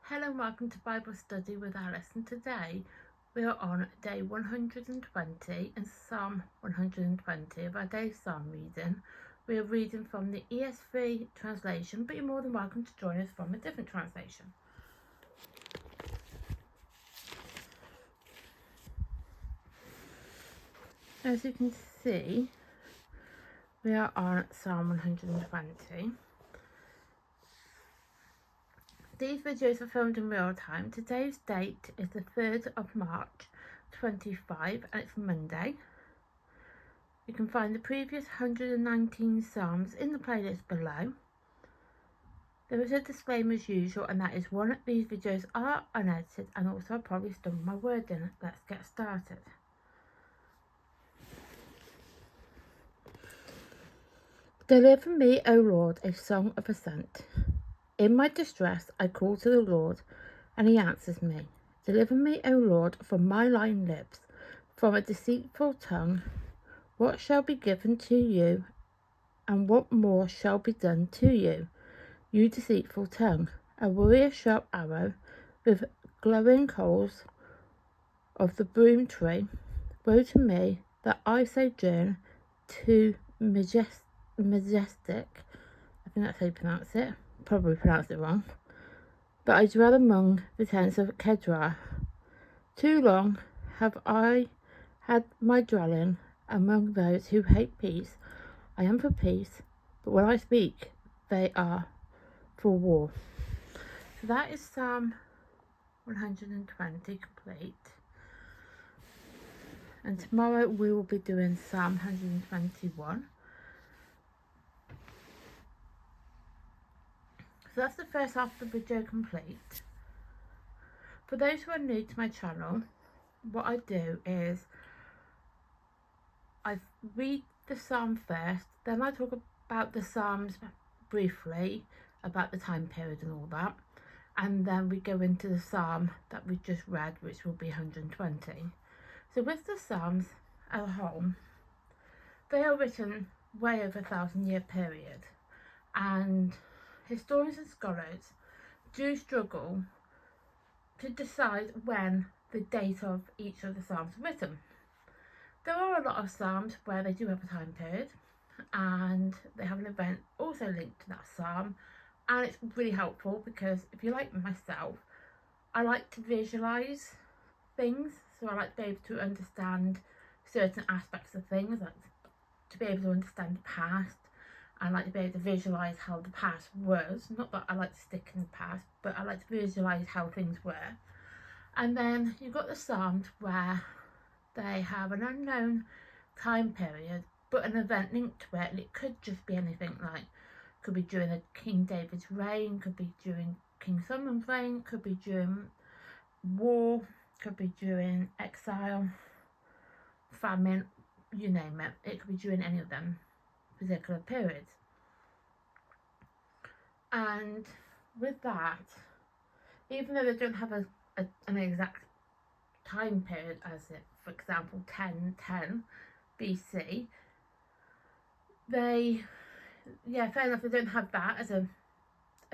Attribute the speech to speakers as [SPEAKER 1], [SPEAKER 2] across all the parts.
[SPEAKER 1] Hello and welcome to Bible Study with Alice, and today we are on day 120 and Psalm 120 of our daily Psalm reading. We are reading from the ESV translation, but you're more than welcome to join us from a different translation. As you can see, we are on Psalm 120. These videos are filmed in real time. Today's date is the 3rd of March 25 and it's Monday. You can find the previous 119 Psalms in the playlist below. There is a disclaimer as usual, and that is one, these videos are unedited, and also I probably stumbled my word in. Let's get started. Deliver me, O Lord, a song of ascent. In my distress I call to the Lord, and he answers me. Deliver me, O Lord, from my lying lips, from a deceitful tongue. What shall be given to you, and what more shall be done to you, you deceitful tongue? A warrior sharp arrow, with glowing coals of the broom tree. Woe to me that I sojourn too majestic. I think that's how you pronounce it. Probably pronounced it wrong. But I dwell among the tents of Kedar. Too long have I had my dwelling among those who hate peace. I am for peace, but when I speak, they are for war. So that is Psalm 120 complete. And tomorrow we will be doing Psalm 121. So that's the first half of the video complete. For those who are new to my channel, what I do is I read the psalm first, then I talk about the psalms briefly, about the time period and all that, and then we go into the psalm that we just read, which will be 120. So with the psalms as a whole, they are written way over 1,000-year period, and historians and scholars do struggle to decide when the date of each of the psalms were written. There are a lot of psalms where they do have a time period and they have an event also linked to that psalm, and it's really helpful because if you're like myself, I like to visualize things, so I like to be able to understand certain aspects of things, like to be able to understand the past. I like to be able to visualise how the past was. Not that I like to stick in the past, but I like to visualise how things were. And then you've got the Psalms where they have an unknown time period, but an event linked to it. And it could just be anything, like could be during the King David's reign, could be during King Solomon's reign, could be during war, could be during exile, famine, you name it. It could be during any of them particular periods. And with that, even though they don't have an exact time period as it, for example, 1010 BC, fair enough, they don't have that as a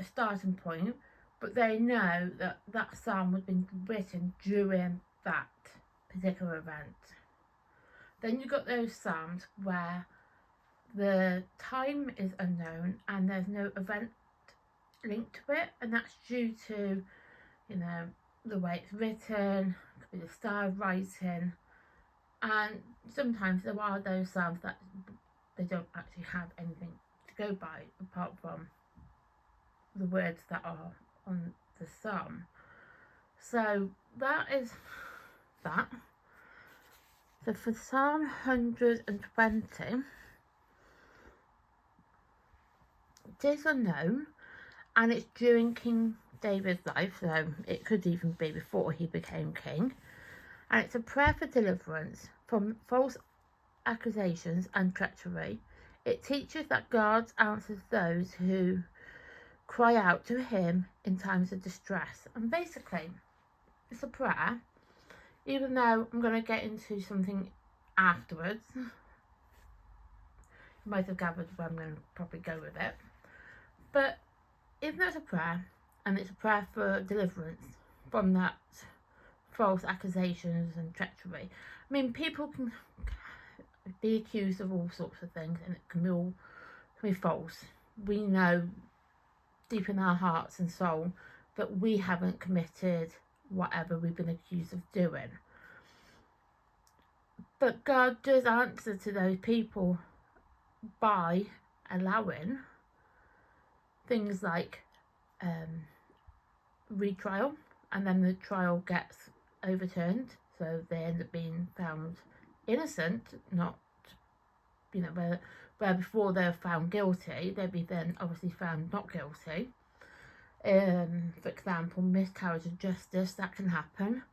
[SPEAKER 1] starting point, but they know that that psalm was been written during that particular event. Then you've got those psalms where the time is unknown and there's no event linked to it, and that's due to, the way it's written, could be the style of writing, and sometimes there are those psalms that they don't actually have anything to go by apart from the words that are on the psalm. So that is that. So for Psalm 120, it is unknown, and it's during King David's life, so it could even be before he became king. And it's a prayer for deliverance from false accusations and treachery. It teaches that God answers those who cry out to him in times of distress. And basically, it's a prayer, even though I'm going to get into something afterwards. You might have gathered where I'm going to probably go with it. But even though it's a prayer, and it's a prayer for deliverance from that false accusations and treachery. I mean, people can be accused of all sorts of things, and it can be false. We know deep in our hearts and soul that we haven't committed whatever we've been accused of doing. But God does answer to those people by allowing things like retrial, and then the trial gets overturned, so they end up being found innocent, not, where before they were found guilty, they'd be then obviously found not guilty. For example, miscarriage of justice, that can happen.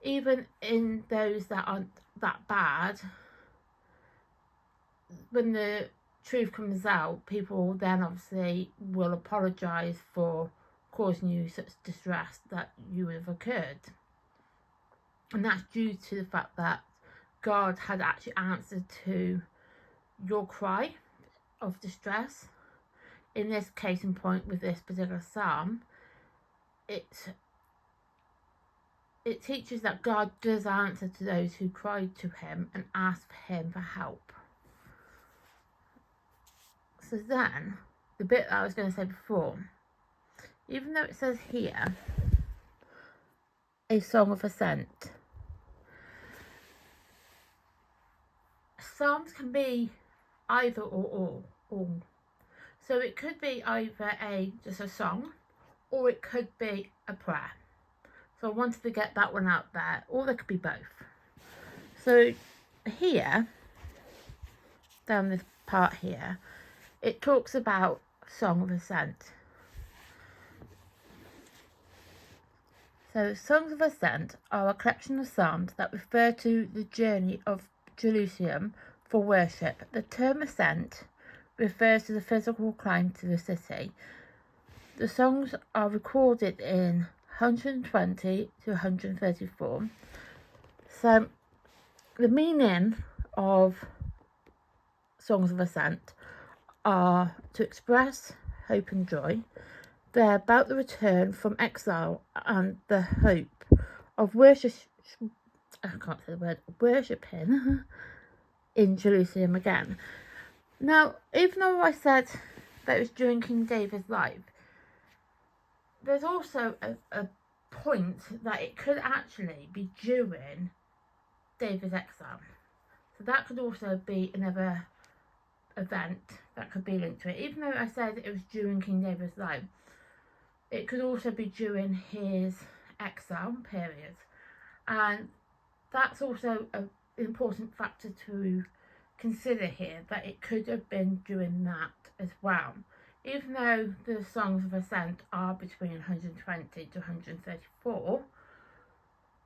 [SPEAKER 1] Even in those that aren't that bad, when the truth comes out, people then obviously will apologise for causing you such distress that you would have occurred. And that's due to the fact that God had actually answered to your cry of distress. In this case in point, with this particular psalm, it teaches that God does answer to those who cry to him and ask him for help. So then, the bit that I was going to say before, even though it says here, a song of ascent, psalms can be either or all. So it could be either just a song, or it could be a prayer. So I wanted to get that one out there, or there could be both. So here, down this part here, it talks about Song of Ascent. So Songs of Ascent are a collection of psalms that refer to the journey of Jerusalem for worship. The term ascent refers to the physical climb to the city. The songs are recorded in 120 to 134. So the meaning of Songs of Ascent are to express hope and joy. They're about the return from exile and the hope of worshipping in Jerusalem again. Now, even though I said that it was during King David's life, there's also a point that it could actually be during David's exile. So that could also be another event that could be linked to it. Even though I said it was during King David's life, it could also be during his exile period. And that's also an important factor to consider here, that it could have been during that as well. Even though the Songs of Ascent are between 120 to 134,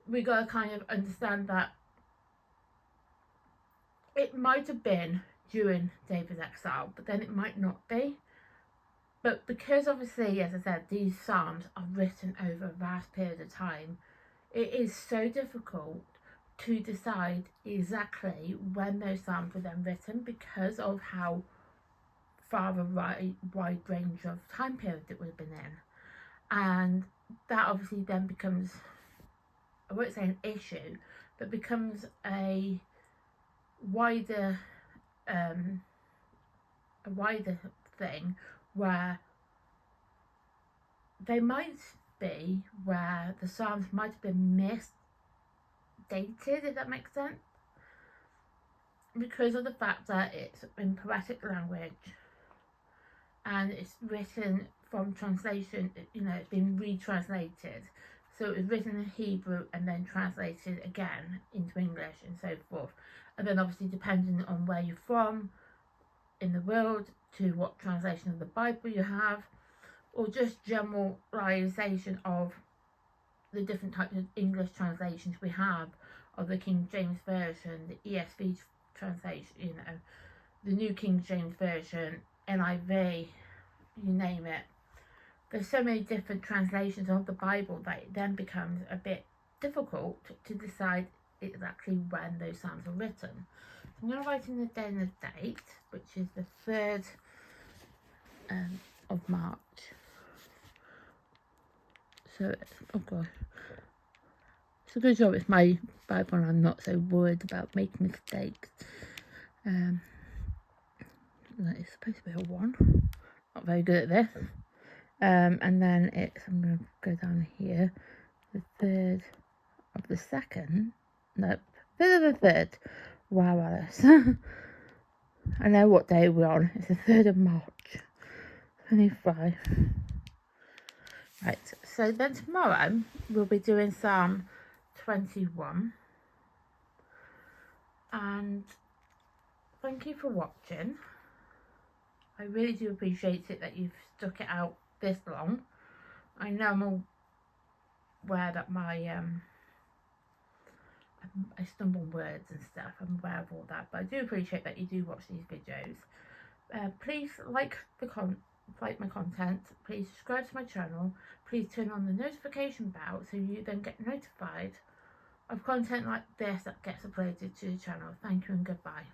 [SPEAKER 1] we got to kind of understand that it might have been during David's exile, but then it might not be. But because obviously, as I said, these psalms are written over a vast period of time, it is so difficult to decide exactly when those psalms were then written, because of how far a wide range of time period it would have been in. And that obviously then becomes, I won't say an issue, but becomes a wider thing, where they might be where the psalms might have been misdated, if that makes sense, because of the fact that it's in poetic language and it's written from translation. It's been retranslated, so it was written in Hebrew and then translated again into English and so forth. And then obviously, depending on where you're from in the world, to what translation of the Bible you have, or just generalization of the different types of English translations we have, of the King James Version, the ESV translation, the New King James Version, NIV, you name it. There's so many different translations of the Bible that it then becomes a bit difficult to decide exactly when those psalms were written. So I'm going to write in the day and the date, which is the 3rd of March. So it's, oh god, it's a good job it's my Bible and I'm not so worried about making mistakes. That is supposed to be a 1. Not very good at this. And then I'm going to go down here, the 3rd of the 2nd, nope, 3rd of the 3rd. Wow, Alice. I know what day we're on. It's the 3rd of March, 25. Right, so then tomorrow we'll be doing Psalm 21. And thank you for watching. I really do appreciate it that you've stuck it out this long. I know I'm aware that I stumble on words and stuff. I'm aware of all that, but I do appreciate that you do watch these videos. Please like my content. Please subscribe to my channel. Please turn on the notification bell so you then get notified of content like this that gets uploaded to the channel. Thank you and goodbye.